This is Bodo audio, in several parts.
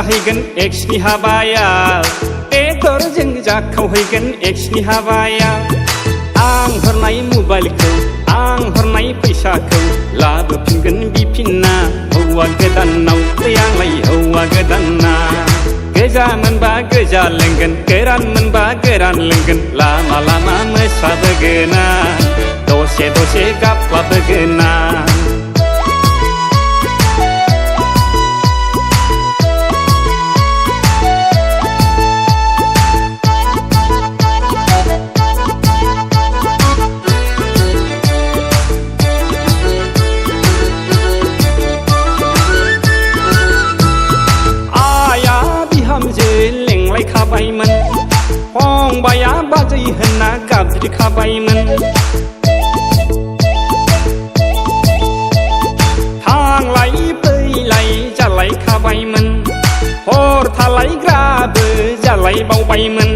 मोसाहैगोन एक्सनि हाबायाव बेदरजों जाखावहैगोन एक्सनि हाबायाव आं हरनाय मबाइलखौ आं हरनाय फैसाखौ लाबोफिनगोन बिफिनना हौवा गोदानाव आंलाय हौवा गोदाना गोजा मोनबा गोजा लोंगोन गोरान मोनबा गोरान लोंगोन लामा लामा मोसाबोगोना दसे दसे गाबफ्लाबोगोना लेंलायखाबायमोन फंबाया बाजै होनना गाबज्रिखाबायमोन थांलाय फैलाय जालायखाबायमोन हर थालायग्राबो जालायबावबायमोन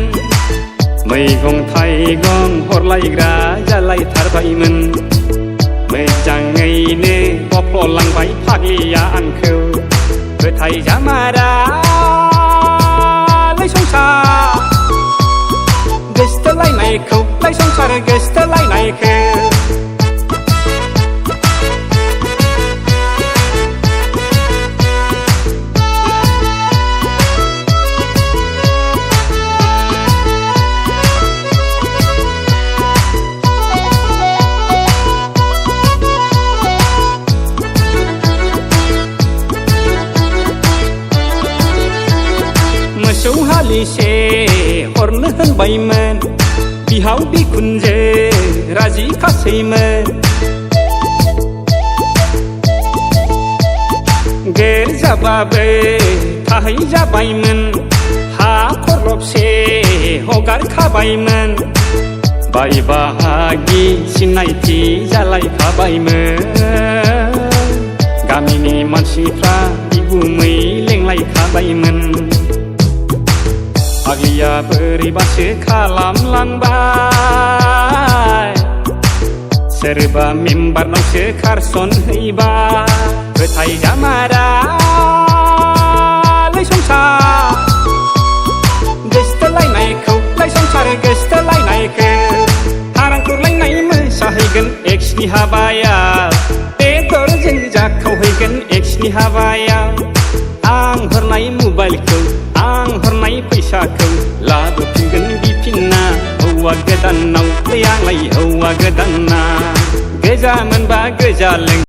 मैगं थाइगं हरलायग्रा जालायथारबायमोन मोजाङैनो बफ्ललांबाय फाग्लिया आंखौ फोथायजामारा गोसथोलायनायखौ संसार गोसथोलायनायखौ मोसौ हालिसे हरनो होनबायमोन बिहाव बिखुनजो राजि खासैमोन गेरजाबाबो थाहैजाबायमोन हा खरलबसे हगारखाबायमोन बाय बाहागि सिनायथि जालायखाबायमोन गामिनि मानसिफ्रा बिगुमै लेंलायखाबायमोन फाग्लिया बोरैबासो खालामलांबाय सोरबा मेम्बारनावसो खारसनहैबाय फोथायजामारालै संसार गोसथोलायनायखौ संसार गोसथोलायनायखौ हारां खुरलायनाय मोसाहैगोन एक्सनि हाबायाव बेदरजों जाखावहैगोन एक्सनि हाबायाव आं हरनाय मबाइलखौ आं हरनाय फैसाखौ लाबोफिनगोन बिफिनना हौवा गोदानाव आंलाय हौवा गोदाना गोजा मोनबा गोजा लों